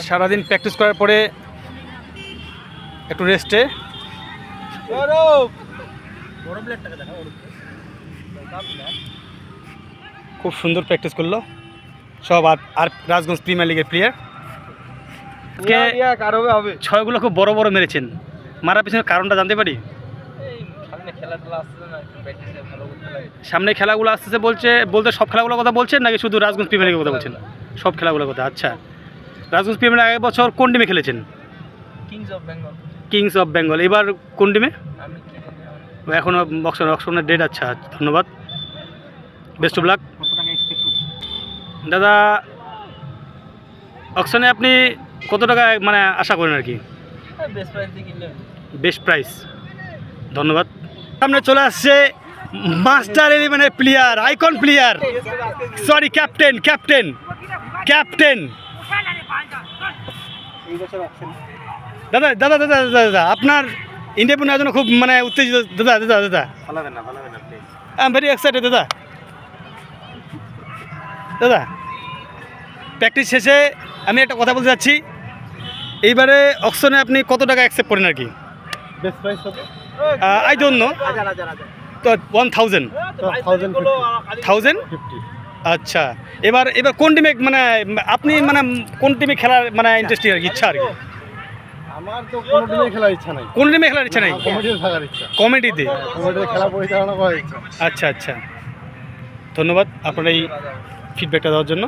সারাদিন প্র্যাকটিস করার পরে একটু রেস্টে। খুব সুন্দর প্র্যাকটিস করলো সব। আর রাজগঞ্জ প্রিমিয়ার লিগের প্লেয়ার ছয়গুলো খুব বড় বড় মেরেছেন। মারার পিছনে কারণটা জানতে পারি? সামনে খেলাগুলো আসতেছে বলতে সব খেলাগুলোর কথা বলছেন নাকি শুধু রাজগঞ্জ প্রিমিয়ার লিগের কথা বলছেন? সব খেলাগুলোর কথা। আচ্ছা, রাজগঞ্জ প্রিমিয়ার লিগ আগের বছর কোন টিমে খেলেছেন? Kings of Bengal. এবার কোন টিমে? এখনও অকশনের ডেট। আচ্ছা, ধন্যবাদ, বেস্ট অফ লাক দাদা। অকশনে আপনি কত টাকা মানে আশা করেন আর কি? Best price. ধন্যবাদ। সামনে চলে আসছে মাস্টার এলিভেনের player, icon player, sorry captain captain captain দাদা দাদা দাদা দাদা দাদা আপনার ইন্ডিয়া নেওয়ার জন্য খুব মানে উত্তেজিত দাদা দাদা দাদা। আই এম ভেরি এক্সাইটেড দাদা। দাদা প্র্যাকটিস শেষে আমি একটা কথা বলতে চাচ্ছি, এইবারে অকশনে আপনি কত টাকা অ্যাকসেপ্ট করেন আর কি? বেস্ট প্রাইস কত? আই ডোন্ট নো, তো 1000 1050। আচ্ছা, এবার কোন টিমে মানে আপনি মানে কোন টিমে খেলার মানে ইন্টারেস্টিং আর কি, ইচ্ছা আর কি? আমার তো কোনো টিমে খেলার ইচ্ছা নাই। কোন টিমে খেলার ইচ্ছা নাই? কমিটিতে থাকার ইচ্ছা। কমেডিতে? কমিটিতে খেলা পরিচালনা করার ইচ্ছা। আচ্ছা আচ্ছা, ধন্যবাদ আপনার এই ফিডব্যাকটা দেওয়ার জন্য।